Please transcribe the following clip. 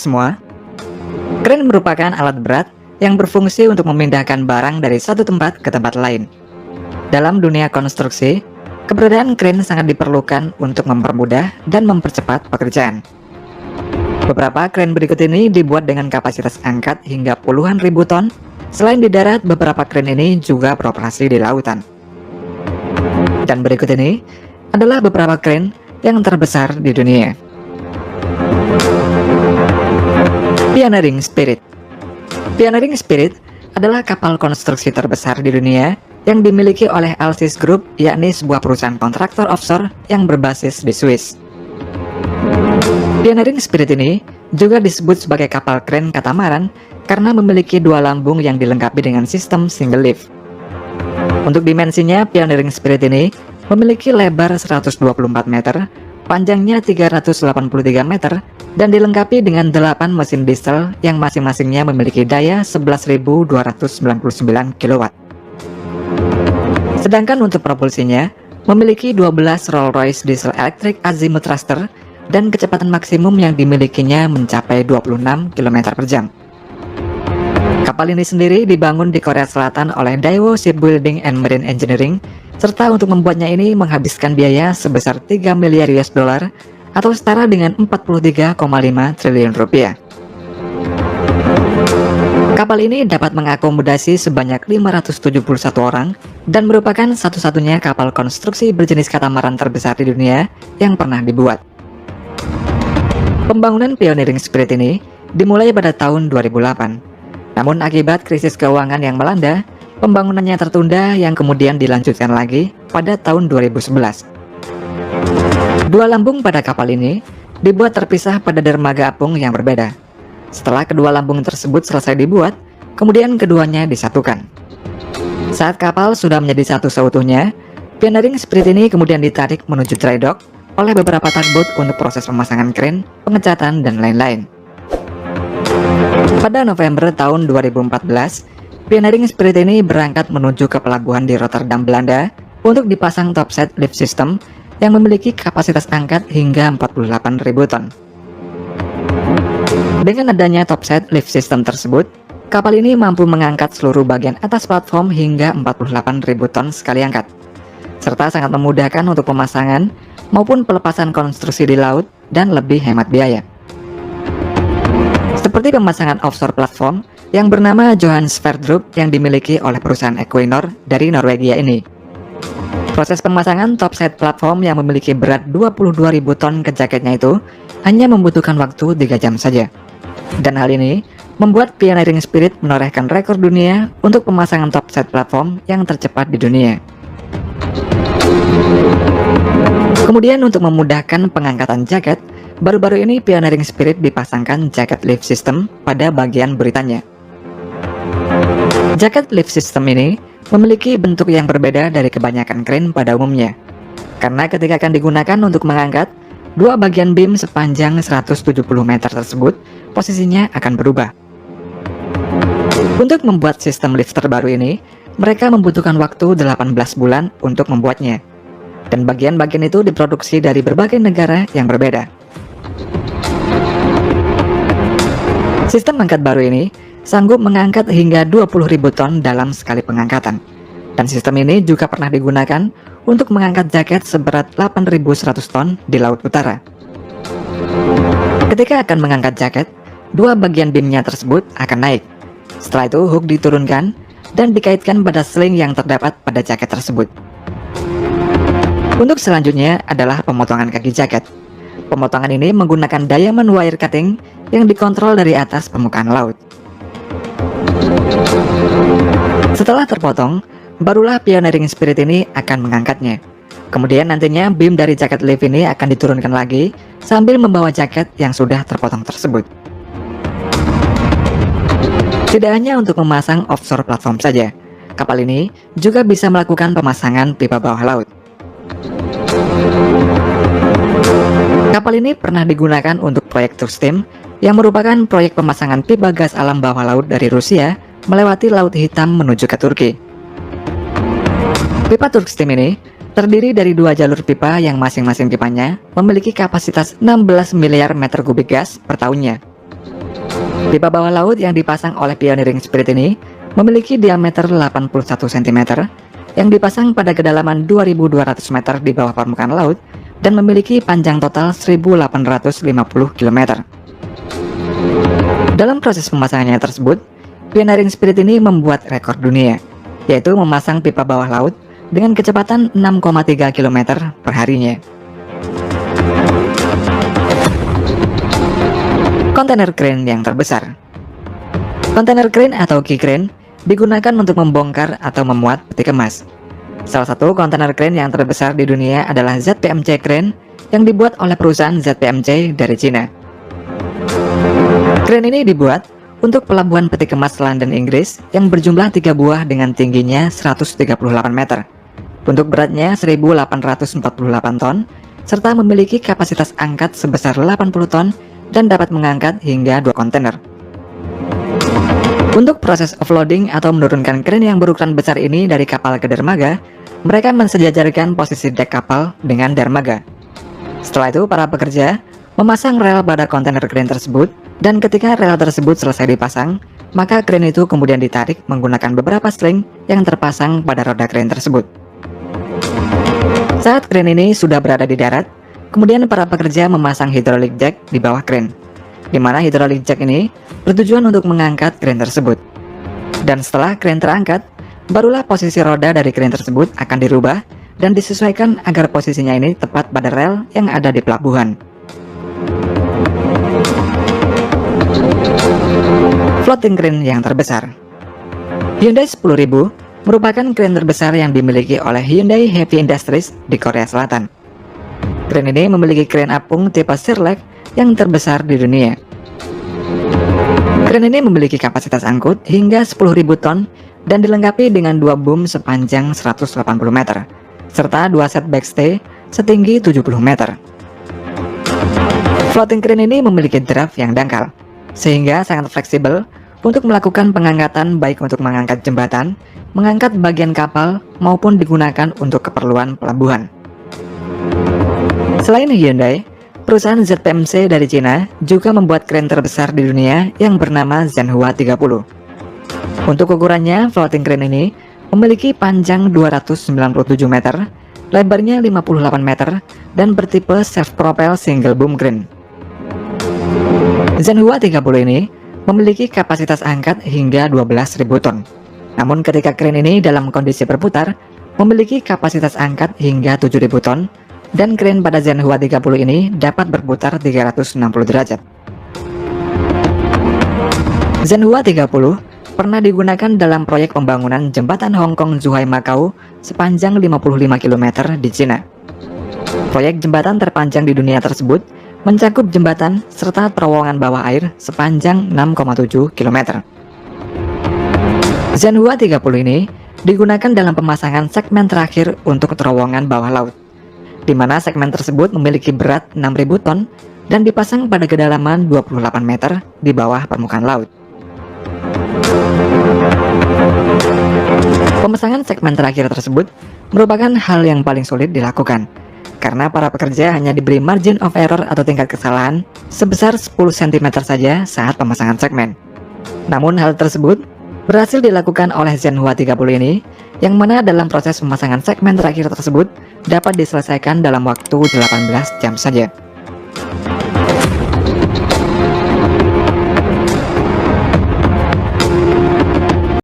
semua. Kren merupakan alat berat yang berfungsi untuk memindahkan barang dari satu tempat ke tempat lain. Dalam dunia konstruksi, keberadaan kren sangat diperlukan untuk mempermudah dan mempercepat pekerjaan. Beberapa kren berikut ini dibuat dengan kapasitas angkat hingga puluhan ribu ton. Selain di darat, beberapa kren ini juga beroperasi di lautan. Dan berikut ini adalah beberapa kren yang terbesar di dunia. Pioneering Spirit. Pioneering Spirit adalah kapal konstruksi terbesar di dunia yang dimiliki oleh Alsys Group, yakni sebuah perusahaan kontraktor offshore yang berbasis di Swiss. Pioneering Spirit ini juga disebut sebagai kapal kren katamaran karena memiliki dua lambung yang dilengkapi dengan sistem single lift. Untuk dimensinya, Pioneering Spirit ini memiliki lebar 124 meter, panjangnya 383 meter, dan dilengkapi dengan 8 mesin diesel yang masing-masingnya memiliki daya 11.299 kW. Sedangkan untuk propulsinya, memiliki 12 Rolls-Royce diesel electric azimuth thruster dan kecepatan maksimum yang dimilikinya mencapai 26 km per jam. Kapal ini sendiri dibangun di Korea Selatan oleh Daewoo Shipbuilding and Marine Engineering, serta untuk membuatnya ini menghabiskan biaya sebesar 3 miliar US dollar atau setara dengan 43,5 triliun rupiah. Kapal ini dapat mengakomodasi sebanyak 571 orang dan merupakan satu-satunya kapal konstruksi berjenis katamaran terbesar di dunia yang pernah dibuat. Pembangunan Pioneering Spirit ini dimulai pada tahun 2008. Namun akibat krisis keuangan yang melanda, pembangunannya tertunda yang kemudian dilanjutkan lagi pada tahun 2011. Dua lambung pada kapal ini dibuat terpisah pada dermaga apung yang berbeda. Setelah kedua lambung tersebut selesai dibuat, kemudian keduanya disatukan. Saat kapal sudah menjadi satu seutuhnya, Pioneering Spirit ini kemudian ditarik menuju dry dock oleh beberapa tugboat untuk proses pemasangan kren, pengecatan, dan lain-lain. Pada November tahun 2014, Pioneering Spirit ini berangkat menuju ke pelabuhan di Rotterdam, Belanda untuk dipasang topset lift system yang memiliki kapasitas angkat hingga 48.000 ton. Dengan adanya topset lift system tersebut, kapal ini mampu mengangkat seluruh bagian atas platform hingga 48.000 ton sekali angkat, serta sangat memudahkan untuk pemasangan maupun pelepasan konstruksi di laut dan lebih hemat biaya. Seperti pemasangan offshore platform yang bernama Johan Sverdrup yang dimiliki oleh perusahaan Equinor dari Norwegia ini. Proses pemasangan topset platform yang memiliki berat 22.000 ton ke jaketnya itu hanya membutuhkan waktu 3 jam saja. Dan hal ini membuat Pioneering Spirit menorehkan rekor dunia untuk pemasangan topset platform yang tercepat di dunia. Kemudian untuk memudahkan pengangkatan jaket, baru-baru ini Pioneering Spirit dipasangkan jaket lift system pada bagian beritanya. Jaket lift system ini memiliki bentuk yang berbeda dari kebanyakan kren pada umumnya, karena ketika akan digunakan untuk mengangkat, dua bagian beam sepanjang 170 meter tersebut posisinya akan berubah. Untuk membuat sistem lift terbaru ini, mereka membutuhkan waktu 18 bulan untuk membuatnya, dan bagian-bagian itu diproduksi dari berbagai negara yang berbeda. Sistem angkat baru ini sanggup mengangkat hingga 20.000 ton dalam sekali pengangkatan, dan sistem ini juga pernah digunakan untuk mengangkat jaket seberat 8.100 ton di Laut Utara. Ketika akan mengangkat jaket, dua bagian beamnya tersebut akan naik. Setelah itu hook diturunkan dan dikaitkan pada sling yang terdapat pada jaket tersebut. Untuk selanjutnya adalah pemotongan kaki jaket. Pemotongan ini menggunakan diamond wire cutting yang dikontrol dari atas permukaan laut. Setelah terpotong, barulah Pioneering Spirit ini akan mengangkatnya. Kemudian nantinya beam dari jaket lift ini akan diturunkan lagi sambil membawa jaket yang sudah terpotong tersebut. Tidak hanya untuk memasang offshore platform saja, kapal ini juga bisa melakukan pemasangan pipa bawah laut. Kapal ini pernah digunakan untuk proyek Turkstream yang merupakan proyek pemasangan pipa gas alam bawah laut dari Rusia melewati Laut Hitam menuju ke Turki. Pipa Turkstream ini terdiri dari dua jalur pipa yang masing-masing pipanya memiliki kapasitas 16 miliar meter kubik gas per tahunnya. Pipa bawah laut yang dipasang oleh Pioneering Spirit ini memiliki diameter 81 cm yang dipasang pada kedalaman 2.200 meter di bawah permukaan laut dan memiliki panjang total 1.850 km. Dalam proses pemasangannya tersebut, Pioneering Spirit ini membuat rekor dunia, yaitu memasang pipa bawah laut dengan kecepatan 6,3 km per harinya. Kontainer crane yang terbesar. Kontainer crane atau key crane digunakan untuk membongkar atau memuat peti kemas. Salah satu kontainer crane yang terbesar di dunia adalah ZPMC Crane yang dibuat oleh perusahaan ZPMC dari Cina. Crane ini dibuat untuk pelabuhan peti kemas London, Inggris yang berjumlah 3 buah dengan tingginya 138 meter. Untuk beratnya 1.848 ton, serta memiliki kapasitas angkat sebesar 80 ton dan dapat mengangkat hingga 2 kontainer. Untuk proses offloading atau menurunkan crane yang berukuran besar ini dari kapal ke dermaga, mereka mensejajarkan posisi dek kapal dengan dermaga. Setelah itu, para pekerja memasang rel pada kontainer crane tersebut, dan ketika rel tersebut selesai dipasang, maka crane itu kemudian ditarik menggunakan beberapa sling yang terpasang pada roda crane tersebut. Saat crane ini sudah berada di darat, kemudian para pekerja memasang hydraulic jack di bawah crane, di mana hydraulic jack ini bertujuan untuk mengangkat crane tersebut. Dan setelah crane terangkat, barulah posisi roda dari crane tersebut akan dirubah dan disesuaikan agar posisinya ini tepat pada rel yang ada di pelabuhan. Floating crane yang terbesar. Hyundai 10.000 merupakan crane terbesar yang dimiliki oleh Hyundai Heavy Industries di Korea Selatan. Crane ini memiliki crane apung tipe Sirlex yang terbesar di dunia. Crane ini memiliki kapasitas angkut hingga 10.000 ton dan dilengkapi dengan 2 boom sepanjang 180 meter, serta 2 set backstay setinggi 70 meter. Floating crane ini memiliki draft yang dangkal, sehingga sangat fleksibel untuk melakukan pengangkatan baik untuk mengangkat jembatan, mengangkat bagian kapal, maupun digunakan untuk keperluan pelabuhan. Selain Hyundai, perusahaan ZPMC dari Cina juga membuat crane terbesar di dunia yang bernama Zhenhua 30. Untuk ukurannya, floating crane ini memiliki panjang 297 meter, lebarnya 58 meter, dan bertipe self-propel single boom crane. Zhenhua 30 ini memiliki kapasitas angkat hingga 12.000 ton. Namun ketika crane ini dalam kondisi berputar, memiliki kapasitas angkat hingga 7.000 ton, dan crane pada Zhenhua 30 ini dapat berputar 360 derajat. Zhenhua 30 pernah digunakan dalam proyek pembangunan jembatan Hong Kong-Zhuhai Macau sepanjang 55 km di Cina. Proyek jembatan terpanjang di dunia tersebut mencakup jembatan serta terowongan bawah air sepanjang 6,7 km. Zhenhua 30 ini digunakan dalam pemasangan segmen terakhir untuk terowongan bawah laut, di mana segmen tersebut memiliki berat 6.000 ton dan dipasang pada kedalaman 28 meter di bawah permukaan laut. Pemasangan segmen terakhir tersebut merupakan hal yang paling sulit dilakukan, karena para pekerja hanya diberi margin of error atau tingkat kesalahan sebesar 10 cm saja saat pemasangan segmen. Namun hal tersebut berhasil dilakukan oleh Zhenhua 30 ini, yang mana dalam proses pemasangan segmen terakhir tersebut dapat diselesaikan dalam waktu 18 jam saja.